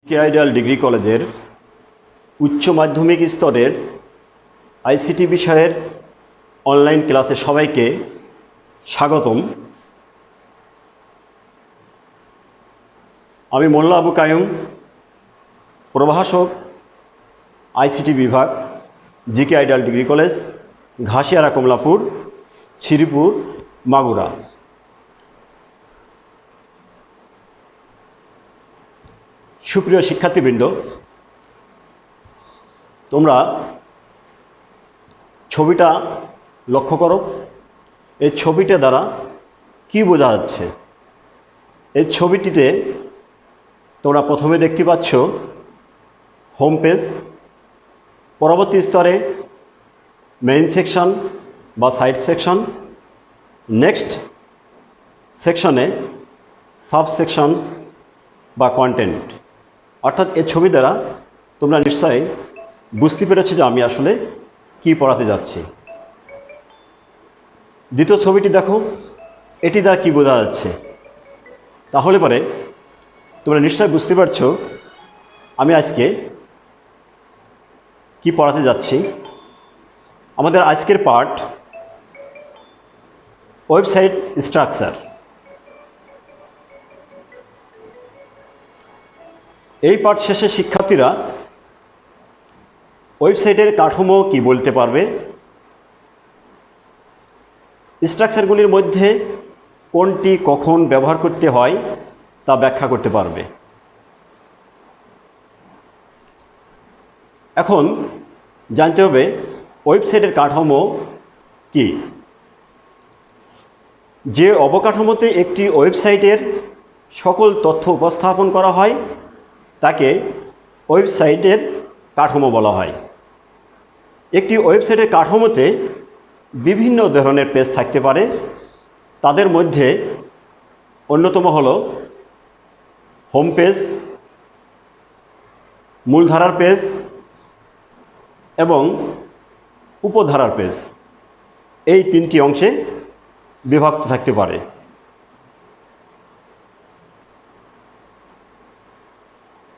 কে ideal degree কলেজের উচ্চ মাধ্যমিক স্তরের আইসিটি বিষয়ের অনলাইন ক্লাসে সবাইকে স্বাগতম। আমি মোল্লা আবু কায়ুম, প্রভাষক, আইসিটি বিভাগ, GK ideal degree college, Ghasiara, Kamalapur, Sreepur, Magura. সুপ্রিয় শিক্ষার্থীবৃন্দ, তোমরা ছবিটা লক্ষ্য করো। এই ছবিটা দ্বারা কি বোঝা যাচ্ছে? এই ছবিটিতে তোমরা প্রথমে দেখতে পাচ্ছ হোম পেজ, পরবর্তী স্তরে মেইন সেকশন বা সাইড সেকশন, নেক্সট সেকশনে সাব সেকশনস বা কন্টেন্ট। অর্থাৎ এই ছবি দ্বারা তোমরা নিশ্চয়ই বুঝতে পেরেছো যে আমি আসলে কি পড়াতে যাচ্ছি। দ্বিতীয় ছবিটি দেখো, এটি দ্বারা কি বোঝা যাচ্ছে? তাহলে পরে তোমরা নিশ্চয়ই বুঝতে পারছো আমি আজকে কি পড়াতে যাচ্ছি। আমাদের আজকের পার্ট ওয়েবসাইট স্ট্রাকচার। এই পাঠ শেষে শিক্ষার্থীরা ওয়েবসাইটের কাঠামো কি বলতে পারবে, স্ট্রাকচারগুলির মধ্যে কোনটি কখন ব্যবহার করতে হয় তা ব্যাখ্যা করতে পারবে। এখন জানতে হবে ওয়েবসাইটের কাঠামো কি। যে অবকাঠামোতে একটি ওয়েবসাইটের সকল তথ্য উপস্থাপন করা হয় তাকে ওয়েবসাইটের কাঠামো বলা হয়। একটি ওয়েবসাইটের কাঠামোতে বিভিন্ন ধরনের পেজ থাকতে পারে। তাদের মধ্যে অন্যতম হলো হোম পেজ, মূলধারার পেজ এবং উপধারার পেজ। এই তিনটি অংশে বিভক্ত থাকতে পারে।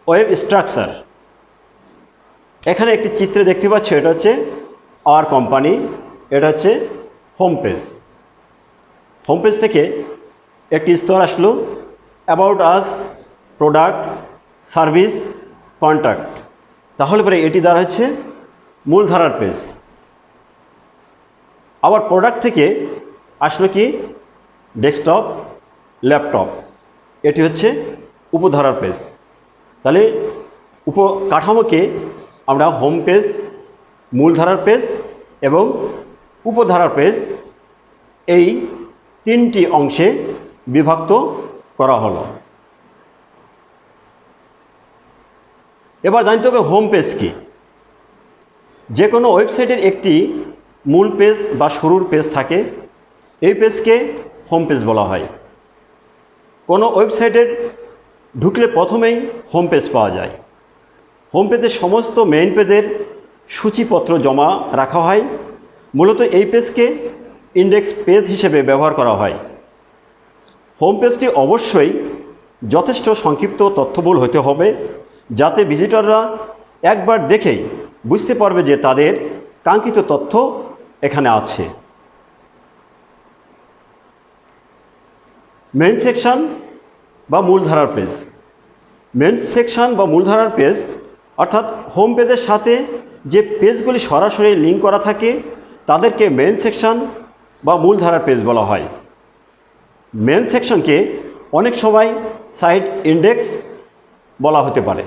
ওয়েব স্ট্রাকচার, এখানে একটি চিত্রে দেখতে পাচ্ছ, এটা হচ্ছে আওয়ার কোম্পানি, এটা হচ্ছে হোম পেজ। হোম পেজ থেকে একটি স্তর আসলো about us, product, service, contact. তাহলে পরে এটি দ্বারা হচ্ছে মূলধারার পেজ। আবার প্রোডাক্ট থেকে আসলো কি ডেস্কটপ, ল্যাপটপ, এটি হচ্ছে উপধারার পেজ। তাহলে উপকাঠামোকে আমরা হোম পেজ, মূলধারার পেজ এবং উপধারার পেজ এই তিনটি অংশে বিভক্ত করা হলো। এবার জানতে হবে হোম পেজ কি। যে কোনো ওয়েবসাইটের একটি মূল পেজ বা শুরুর পেজ থাকে, এই পেজকে হোম পেজ বলা হয়। কোনো ওয়েবসাইটের ঢুকলে প্রথমেই হোম পেজ পাওয়া যায়। হোম পেজে সমস্ত মেইন পেজের সূচিপত্র জমা রাখা হয়। মূলত এই পেজকে ইন্ডেক্স পেজ হিসেবে ব্যবহার করা হয়। হোম পেজটি অবশ্যই যথেষ্ট সংক্ষিপ্ত তথ্যবহুল হতে হবে, যাতে ভিজিটররা একবার দেখেই বুঝতে পারবে যে তাদের কাঙ্ক্ষিত তথ্য এখানে আছে। মেইন সেকশন বা মূলধারার পেজ। মেইন সেকশন বা মূলধারার পেজ অর্থাৎ হোম পেজের সাথে যে পেজগুলি সরাসরি লিঙ্ক করা থাকে তাদেরকে মেইন সেকশন বা মূলধারার পেজ বলা হয়। মেইন সেকশনকে অনেক সময় সাইট ইন্ডেক্স বলা হতে পারে।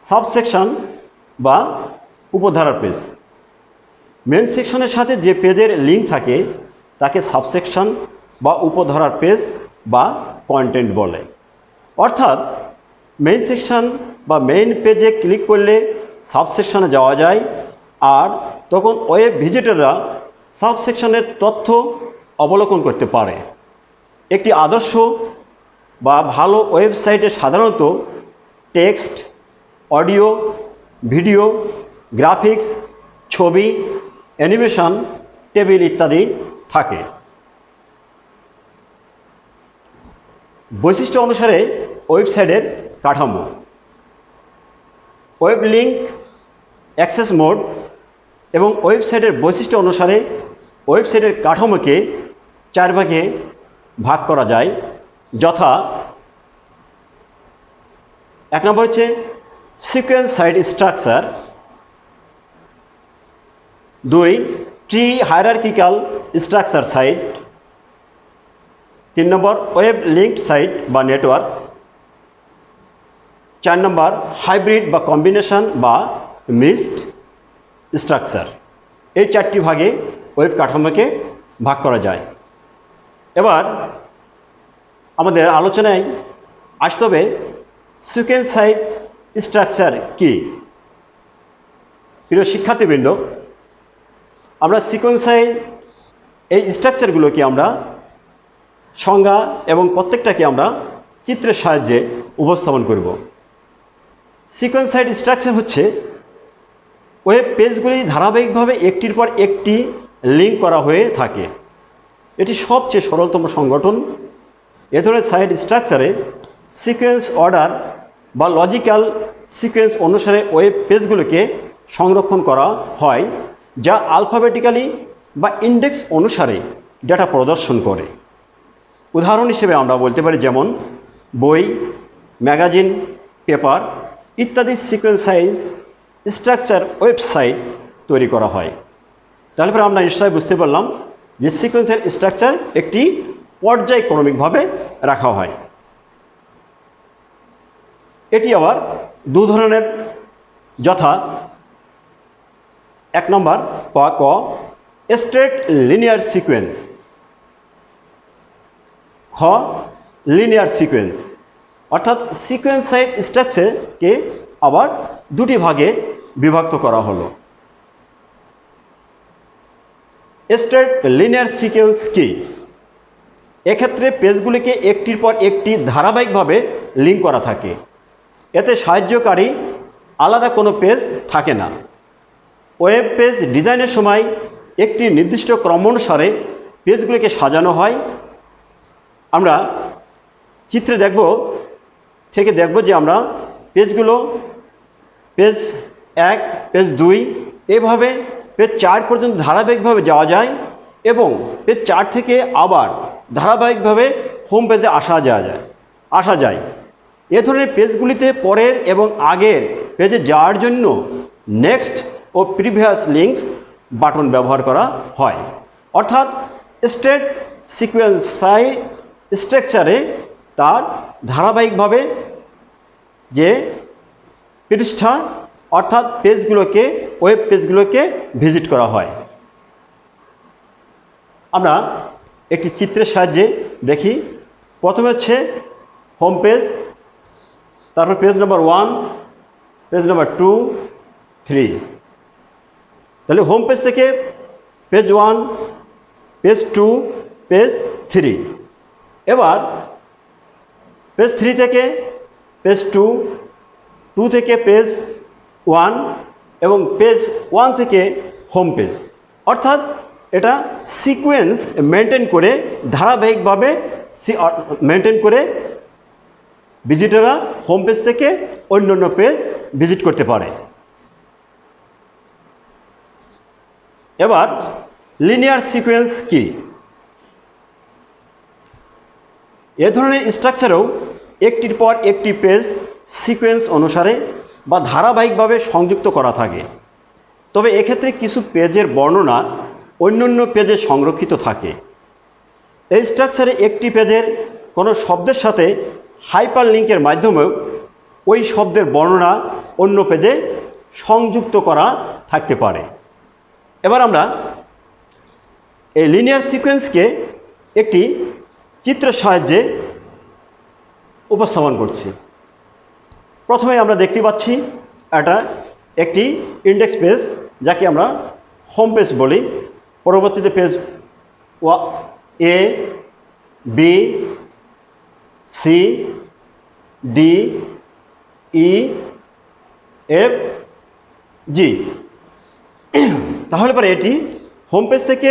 সাবসেকশন বা উপধারার পেজ। মেইন সেকশনের সাথে যে পেজের লিঙ্ক থাকে তাকে সাবসেকশন বা উপধারার পেজ বা কন্টেন্ট বলে। অর্থাৎ মেইন সেকশন বা মেইন পেজে ক্লিক করলে সাবসেকশনে যাওয়া যায়, আর তখন ওয়েব ভিজিটররা সাবসেকশনের তথ্য অবলোকন করতে পারে। একটি আদর্শ বা ভালো ওয়েবসাইটে সাধারণত টেক্সট, অডিও, ভিডিও, গ্রাফিক্স, ছবি, অ্যানিমেশন, টেবিল ইত্যাদি থাকে। বৈশিষ্ট্য অনুসারে ওয়েবসাইটের কাঠামো। ওয়েব লিঙ্ক, অ্যাক্সেস মোড এবং ওয়েবসাইটের বৈশিষ্ট্য অনুসারে ওয়েবসাইটের কাঠামোকে 4 ভাগে ভাগ করা যায়, যথা 1 নম্বর হচ্ছে sequence site structure, 2 tree hierarchical structure site, 3 নম্বর ওয়েব লিঙ্কড সাইট বা নেটওয়ার্ক, 4 নম্বর হাইব্রিড বা কম্বিনেশন বা মিক্সড স্ট্রাকচার। এই 4টি ভাগে ওয়েব কাঠামোকে ভাগ করা যায়। এবার আমাদের আলোচনায় আসতে হবে সিকোয়েন্স সাইট স্ট্রাকচার কি। প্রিয় শিক্ষার্থীবৃন্দ, আমরা সিকোয়েন্স সাইট এই স্ট্রাকচারগুলোকে আমরা সংজ্ঞা এবং প্রত্যেকটাকে আমরা চিত্রের সাহায্যে উপস্থাপন করব। সিকোয়েন্স সাইট স্ট্রাকচার হচ্ছে ওয়েব পেজগুলি ধারাবাহিকভাবে একটির পর একটি লিঙ্ক করা হয়ে থাকে। এটি সবচেয়ে সরলতম সংগঠন। এ ধরনের সাইট স্ট্রাকচারে সিকোয়েন্স অর্ডার বা লজিক্যাল সিকোয়েন্স অনুসারে ওয়েব পেজগুলোকে সংরক্ষণ করা হয়, যা আলফাবেটিক্যালি বা ইন্ডেক্স অনুসারে ডেটা প্রদর্শন করে। উদাহরণ হিসেবে আমরা বলতে পারি যেমন বই, ম্যাগাজিন, পেপার ইত্যাদি সিকোয়েন্স সাইজ স্ট্রাকচার ওয়েবসাইট তৈরি করা হয়। তাহলে পরে আমরা নিশ্চয়ই বুঝতে পারলাম যে সিকোয়েন্সের স্ট্রাকচার একটি পর্যায়ক্রমিকভাবে রাখা হয়। এটি আবার 2 ধরনের, যথা 1 নম্বর ক স্ট্রেট লিনিয়ার সিকোয়েন্স, খ লিনিয়ার সিকোয়েন্স। অর্থাৎ সিকোয়েন্স সাইট স্ট্রাকচারকে আবার 2টি ভাগে বিভক্ত করা হলো। স্ট্রেট লিনিয়ার সিকোয়েন্স কি? এক্ষেত্রে পেজগুলিকে একটির পর একটি ধারাবাহিকভাবে লিঙ্ক করা থাকে। এতে সাহায্যকারী আলাদা কোনো পেজ থাকে না। ওয়েব পেজ ডিজাইনের সময় একটি নির্দিষ্ট ক্রমানুসারে পেজগুলিকে সাজানো হয়। আমরা চিত্রে দেখব যে আমরা পেজগুলো পেজ 1, পেজ 2 এভাবে পেজ 4 পর্যন্ত ধারাবাহিকভাবে যাওয়া যায় এবং পেজ 4 থেকে আবার ধারাবাহিকভাবে হোম পেজে আসা যায়। এ ধরনের পেজগুলিতে পরের এবং আগের পেজে যাওয়ার জন্য নেক্সট ও প্রিভিয়াস লিঙ্কস বাটন ব্যবহার করা হয়। অর্থাৎ স্ট্রেট সিকোয়েন্স সাইট স্ট্রাকচারে তার ধারাবাহিকভাবে যে পৃষ্ঠা অর্থাৎ পেজগুলোকে ওয়েব পেজগুলোকে ভিজিট করা হয়। আমরা একটি চিত্রের সাহায্যে দেখি। প্রথমে হচ্ছে হোম পেজ, তারপর পেজ নাম্বার 1, পেজ নাম্বার 2, 3। তাহলে হোম পেজ থেকে পেজ 1, পেজ 2, পেজ 3। এবার পেজ 3 থেকে পেজ 2, 2 থেকে পেজ 1 এবং পেজ 1 থেকে হোম পেজ। অর্থাৎ এটা সিকোয়েন্স মেনটেন করে ধারাবাহিকভাবে মেনটেন করে ভিজিটররা হোম পেজ থেকে অন্যান্য পেজ ভিজিট করতে পারে। এবার লিনিয়ার সিকোয়েন্স কি? এ ধরনের স্ট্রাকচারেও একটির পর একটি পেজ সিকোয়েন্স অনুসারে বা ধারাবাহিকভাবে সংযুক্ত করা থাকে। তবে এক্ষেত্রে কিছু পেজের বর্ণনা অন্যান্য পেজে সংরক্ষিত থাকে। এই স্ট্রাকচারে একটি পেজের কোনো শব্দের সাথে হাইপার লিঙ্কের মাধ্যমেও ওই শব্দের বর্ণনা অন্য পেজে সংযুক্ত করা থাকতে পারে। এবার আমরা এই লিনিয়ার সিকোয়েন্সকে একটি চিত্রের সাহায্যে উপস্থাপন করছি। প্রথমে আমরা দেখতে পাচ্ছি এটা একটি ইন্ডেক্স পেজ, যাকে আমরা হোম পেজ বলি। পরবর্তীতে page A, B, C, D, E, F, G। তাহলে পরে এটি হোম পেজ থেকে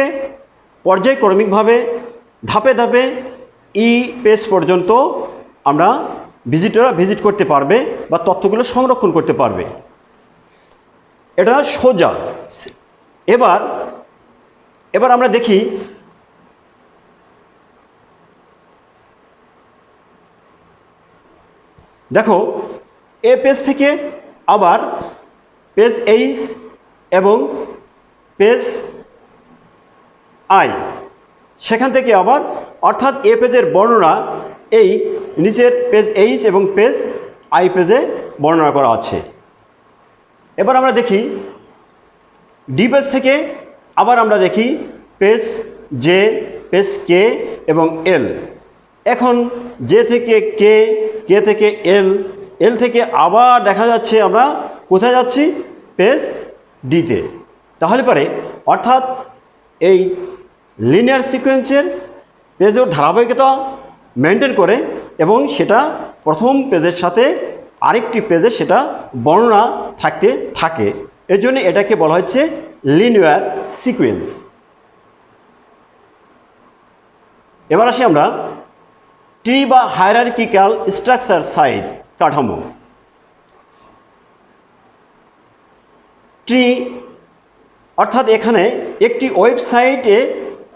পর্যায়ক্রমিকভাবে ধাপে ধাপে ই পেজ পর্যন্ত আমরা ভিজিটররা ভিজিট করতে পারবে বা তথ্যগুলো সংরক্ষণ করতে পারবে। এটা সোজা। এবার আমরা দেখি দেখো এ পেজ থেকে আবার পেজ এইচ এবং পেজ আই, সেখান থেকে আবার অর্থাৎ এ পেজের বর্ণনা এই নিচের পেজ এইচ এবং পেজ আই পেজে বর্ণনা করা আছে। এবার আমরা দেখি ডি পেজ থেকে আবার আমরা দেখি পেজ জে, পেজ কে এবং এল। এখন জে থেকে কে, কে থেকে এল, এল থেকে আবার দেখা যাচ্ছে আমরা কোথায় যাচ্ছি, পেজ ডিতে। তাহলে পরে অর্থাৎ এই লিনিয়ার সিকোয়েন্সের পেজের ধারাবাহিকতা মেনটেন করে এবং সেটা প্রথম পেজের সাথে আরেকটি পেজে সেটা বর্ণনা থাকতে থাকে। এর জন্য এটাকে বলা হচ্ছে লিনিয়ার সিকোয়েন্স। এবার আসি আমরা ট্রি বা হায়ারার্কিক্যাল স্ট্রাকচার সাইট কাঠামো। ট্রি অর্থাৎ এখানে একটি ওয়েবসাইটে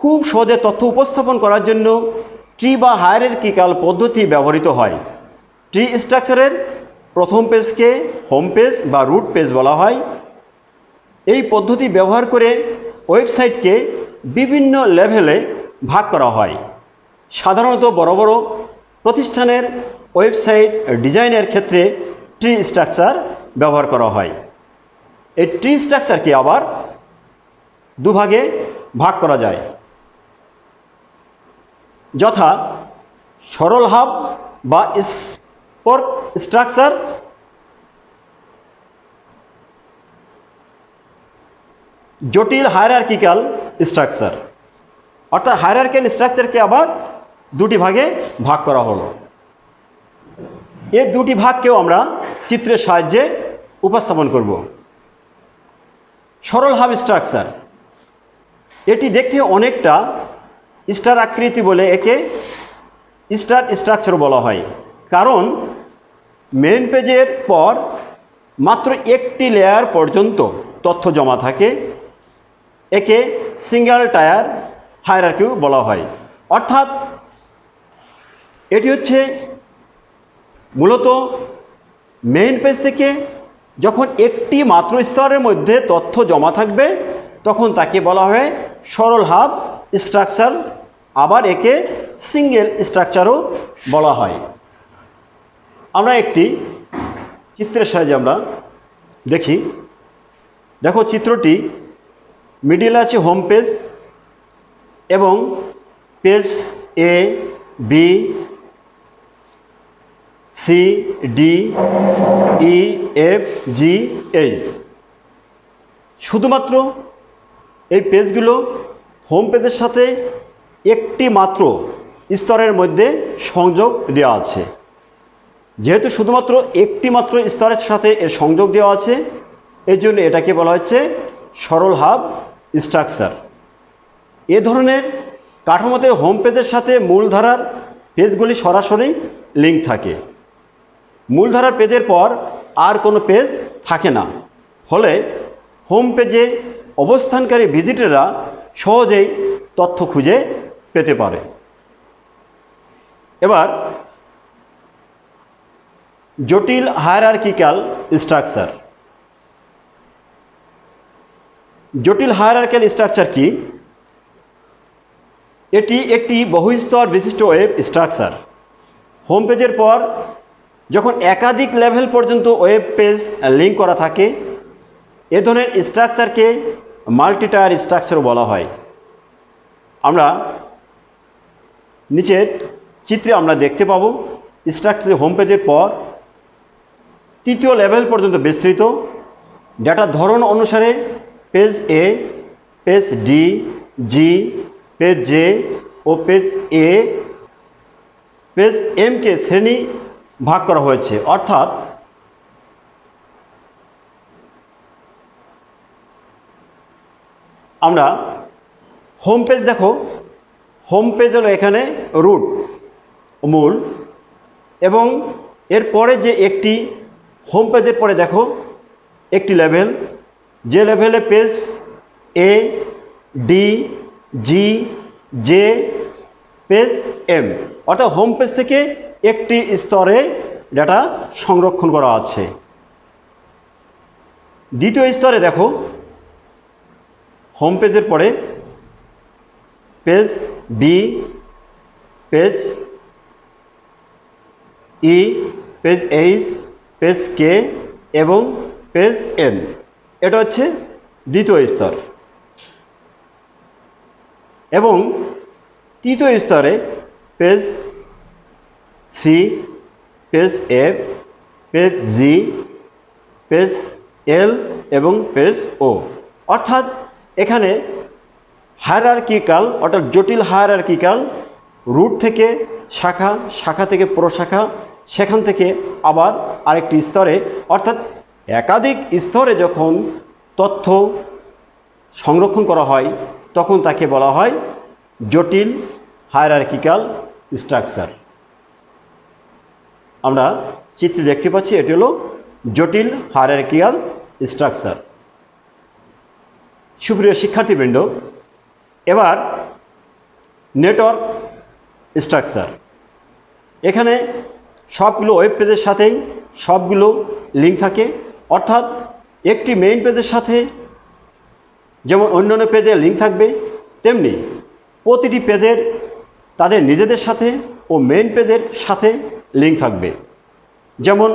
খুব সহজে তথ্য উপস্থাপন করার জন্য ট্রি বা হায়ারার্কিক্যাল পদ্ধতি ব্যবহৃত হয়। ট্রি স্ট্রাকচারের প্রথম পেজকে হোম পেজ বা রুট পেজ বলা হয়। এই পদ্ধতি ব্যবহার করে ওয়েবসাইটকে বিভিন্ন লেভেলে ভাগ করা হয়। সাধারণত বড় বড় প্রতিষ্ঠানের ওয়েবসাইট ডিজাইনের ক্ষেত্রে ট্রি স্ট্রাকচার ব্যবহার করা হয়। এই ট্রি স্ট্রাকচারকে আবার দুভাগে ভাগ করা যায়, যথা সরল হাব বা স্পোক স্ট্রাকচার, জটিল হায়ারার্কিক্যাল স্ট্রাকচার। অর্থাৎ হায়ারার্কিক্যাল স্ট্রাকচারকে আবার দুটি ভাগে ভাগ করা হলো। এই দুটি ভাগকেও আমরা চিত্রের সাহায্যে উপস্থাপন করব। সরল হাব স্ট্রাকচার, এটি দেখতে অনেকটা স্টার আকৃতি বলে একে স্টার স্ট্রাকচার বলা হয়, কারণ মেইন পেজের পর মাত্র একটি লেয়ার পর্যন্ত তথ্য জমা থাকে। একে সিঙ্গেল টায়ার হায়ারার্কিও বলা হয়। অর্থাৎ এটি হচ্ছে মূলত মেইন পেজ থেকে যখন একটি মাত্র স্তরের মধ্যে তথ্য জমা থাকবে তখন তাকে বলা হয় সরল হাব স্ট্রাকচার, আবার একে সিঙ্গেল স্ট্রাকচারও বলা হয়। আমরা একটি চিত্রের সাহায্যে আমরা দেখি। দেখো চিত্রটি মিডিলে আছে হোম পেজ এবং পেজ এ, বি, সি, ডি, ই, এফ, জি, এইচ। শুধুমাত্র এই পেজগুলো হোম পেজের সাথে একটি মাত্র স্তরের মধ্যে সংযোগ দেওয়া আছে। যেহেতু শুধুমাত্র একটি মাত্র স্তরের সাথে এর সংযোগ দেওয়া আছে, এই জন্য এটাকে বলা হচ্ছে সরল হাব স্ট্রাকচার। এ ধরনের কাঠামোতে হোম পেজের সাথে মূলধারার পেজগুলি সরাসরি লিঙ্ক থাকে। মূলধারার পেজের পর আর কোনো পেজ থাকে না, ফলে হোম পেজে অবস্থানকারী ভিজিটররা সহজেই তথ্য খুঁজে পেতে পারে। এবার জটিল হায়ারার্কিক্যাল স্ট্রাকচার। জটিল হায়ারার্কিক্যাল স্ট্রাকচার কি? এটি একটি বহুস্তর বিশিষ্ট ওয়েব স্ট্রাকচার। হোম পেজের পর যখন একাধিক লেভেল পর্যন্ত ওয়েব পেজ লিঙ্ক করা থাকে, এ ধরনের স্ট্রাকচারকে মাল্টি টায়ার স্ট্রাকচার বলা হয়। আমরা নিচের চিত্রে আমরা দেখতে পাবো স্ট্রাকচার হোম পেজের পর তৃতীয় লেভেল পর্যন্ত বিস্তৃত। ডেটার ধরন অনুসারে পেজ এ, পেজ ডি, জি, পেজ জে ও পেজ এ, পেজ এমকে শ্রেণী ভাগ করা হয়েছে। অর্থাৎ আমরা হোম পেজ, দেখো হোম পেজ হলো এখানে রুট, মূল, এবং এরপরে যে একটি হোম পেজের পরে দেখো একটি লেভেল, যে লেভেলে পেজ এ, ডি, জি, জে, পেজ এম, অর্থাৎ হোম পেজ থেকে একটি স্তরে ডাটা সংরক্ষণ করা আছে। দ্বিতীয় স্তরে দেখো হোম পেজের পরে পেজ বি, পেজ ই, পেজ এইচ, পেজ কে এবং পেজ এন। এটা হচ্ছে দ্বিতীয় স্তর। এবং তৃতীয় স্তরে page C, page F, page G, page L এবং পেজ ও। অর্থাৎ এখানে হায়ারার্কিক্যাল, অর্থাৎ জটিল হায়ারার্কিক্যাল, রুট থেকে শাখা, শাখা থেকে প্রশাখা, সেখান থেকে আবার আরেকটি স্তরে, অর্থাৎ একাধিক স্তরে যখন তথ্য সংরক্ষণ করা হয় তখন তাকে বলা হয় জটিল হায়ারার্কিক্যাল স্ট্রাকচার। আমরা চিত্রে দেখতে পাচ্ছি এটি হলো জটিল হায়ারার্কিক্যাল স্ট্রাকচার। সুপ্রিয় শিক্ষার্থীবৃন্দ, এবার নেটওয়ার্ক স্ট্রাকচার। এখানে সবগুলো ওয়েব পেজের সাথেই সবগুলো লিঙ্ক থাকে, অর্থাৎ একটি মেইন পেজের সাথে যেমন অন্যান্য পেজে লিঙ্ক থাকবে, তেমনি প্রতিটি পেজের তাদের নিজেদের সাথে ও মেইন পেজের সাথে লিঙ্ক থাকবে। যেমন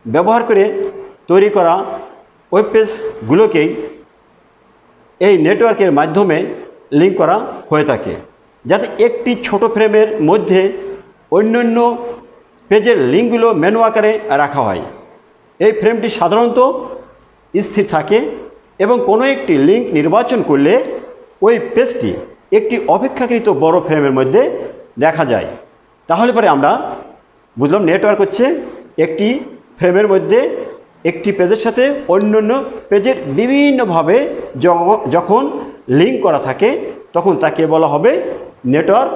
ব্যবহার করে তৈরি করা ওয়েব পেজগুলোকেই এই নেটওয়ার্কের মাধ্যমে লিঙ্ক করা হয়ে থাকে, যাতে একটি ছোট ফ্রেমের মধ্যে অন্যান্য পেজের লিঙ্কগুলো মেনু আকারে রাখা হয়। এই ফ্রেমটি সাধারণত স্থির থাকে এবং কোনো একটি লিঙ্ক নির্বাচন করলে ওই পেজটি একটি অপেক্ষাকৃত বড় ফ্রেমের মধ্যে দেখা যায়। তাহলে পরে আমরা বুঝলাম নেটওয়ার্ক হচ্ছে একটি ফ্রেমের মধ্যে একটি পেজের সাথে অন্যান্য পেজের বিভিন্নভাবে যখন লিঙ্ক করা থাকে তখন তাকে বলা হবে নেটওয়ার্ক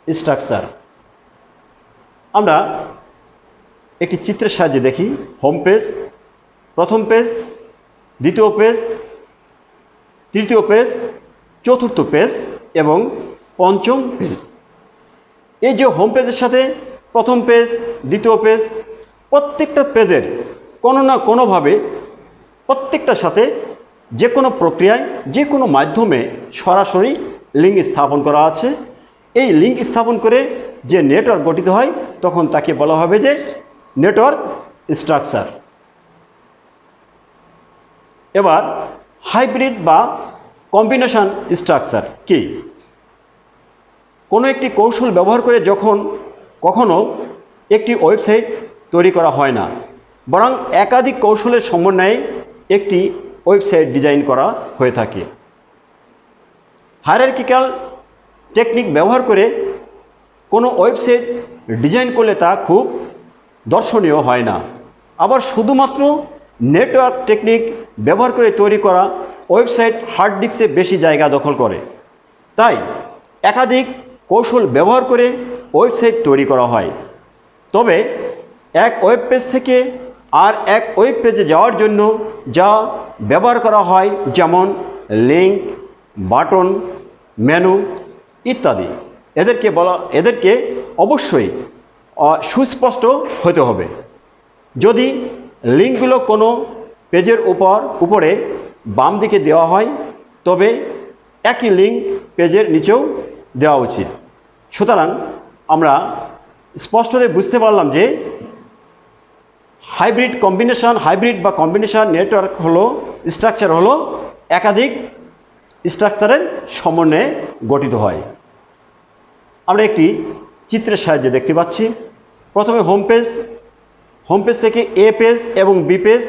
স্ট্রাকচার। আমরা একটি চিত্রের সাহায্যে দেখি হোম পেজ, প্রথম পেজ, দ্বিতীয় পেজ, তৃতীয় পেজ, চতুর্থ পেজ এবং পঞ্চম পেজ। এই যে হোম পেজের সাথে প্রথম পেজ, দ্বিতীয় পেজ, প্রত্যেকটা পেজের কোনো না কোনোভাবে প্রত্যেকটার সাথে যে কোনো প্রক্রিয়ায়, যে কোনো মাধ্যমে সরাসরি লিঙ্ক স্থাপন করা আছে। এই লিঙ্ক স্থাপন করে যে নেটওয়ার্ক গঠিত হয় তখন তাকে বলা হবে যে নেটওয়ার্ক স্ট্রাকচার। এবার হাইব্রিড বা কম্বিনেশন স্ট্রাকচার কি? কোনো একটি কৌশল ব্যবহার করে যখন কখনো একটি ওয়েবসাইট তৈরি করা হয় না, বরং একাধিক কৌশলের সমন্বয়ে একটি ওয়েবসাইট ডিজাইন করা হয়ে থাকে। হায়ারার্কিক্যাল টেকনিক ব্যবহার করে কোনো ওয়েবসাইট ডিজাইন করলে তা খুব দর্শনীয় হয় না। আবার শুধুমাত্র নেটওয়ার্ক টেকনিক ব্যবহার করে তৈরি করা ওয়েবসাইট হার্ড ডিস্কে বেশি জায়গা দখল করে। তাই একাধিক কৌশল ব্যবহার করে ওয়েবসাইট তৈরি করা হয়। তবে এক ওয়েব পেজ থেকে আর এক ওয়েব পেজে যাওয়ার জন্য যা ব্যবহার করা হয়, যেমন লিঙ্ক, বাটন, মেনু ইত্যাদি, এদেরকে অবশ্যই সুস্পষ্ট হতে হবে। যদি লিঙ্কগুলো কোনো পেজের উপরে বাম দিকে দেওয়া হয় তবে একই লিঙ্ক পেজের নিচেও দেওয়া উচিত। সুতরাং আমরা স্পষ্টভাবে বুঝতে পারলাম যে হাইব্রিড বা কম্বিনেশন নেটওয়ার্ক হলো স্ট্রাকচার হলো একাধিক স্ট্রাকচারের সমন্বয়ে গঠিত হয়। আমরা একটি চিত্রের সাহায্যে দেখতে পাচ্ছি। প্রথমে হোম পেজ থেকে এ পেজ এবং বি পেজ,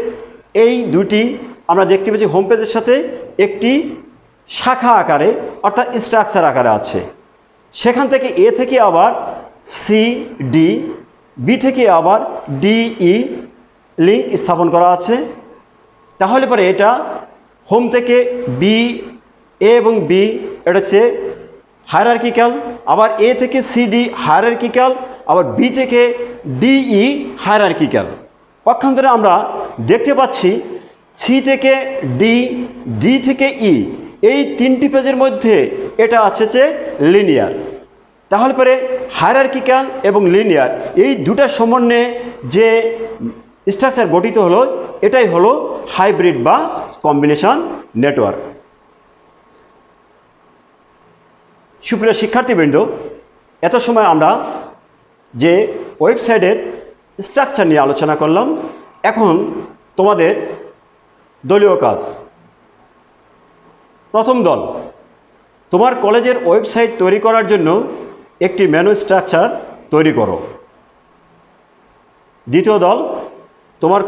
এই দুটি আমরা দেখতে পাচ্ছি হোম পেজের সাথে একটি শাখা আকারে অর্থাৎ স্ট্রাকচার আকারে আছে। সেখান থেকে এ থেকে আবার সি, ডি, বি থেকে আবার ডি, ই লিঙ্ক স্থাপন করা আছে। তাহলে পরে এটা হোম থেকে বি, এ এবং বি, এটা হচ্ছে হায়ারার্কিক্যাল, আবার এ থেকে সিডি হায়ারার্কিক্যাল, আবার বি থেকে ডিই হায়ারার্কিক্যাল। পক্ষান্তরে আমরা দেখতে পাচ্ছি সি থেকে ডি, ডি থেকে ই, এই তিনটি পেজের মধ্যে এটা আসছে লিনিয়ার। তাহলে পরে হায়ারার্কিক্যাল এবং লিনিয়ার এই দুটার সমন্বয়ে যে স্ট্রাকচার গঠিত হলো এটাই হলো হাইব্রিড বা কম্বিনেশন নেটওয়ার্ক। সুপ্রিয় শিক্ষার্থীবৃন্দ, এত সময় আমরা যে ওয়েবসাইটের স্ট্রাকচার নিয়ে আলোচনা করলাম, এখন তোমাদের দলীয় কাজ। প্রথম দল, তোমার কলেজের ওয়েবসাইট তৈরি করার জন্য একটি মেনু স্ট্রাকচার তৈরি করো। দ্বিতীয় দল, তোমার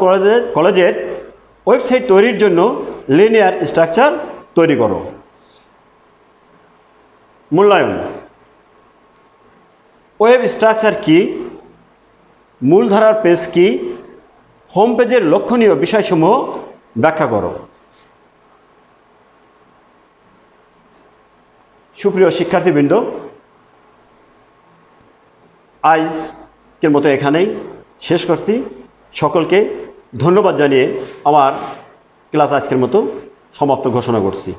কলেজের ওয়েবসাইট তৈরির জন্য লিনিয়ার স্ট্রাকচার তৈরি করো। মূল্যায়ন। ওয়েব স্ট্রাকচার কি, মূলধারার পেজ কি, হোম পেজের লক্ষণীয় বিষয়সমূহ ব্যাখ্যা করো। সুপ্রিয় শিক্ষার্থীবৃন্দ, আজকের মতো এখানেই শেষ করছি। সকলকে ধন্যবাদ জানিয়ে আমার ক্লাস আজকের মতো সমাপ্ত ঘোষণা করছি।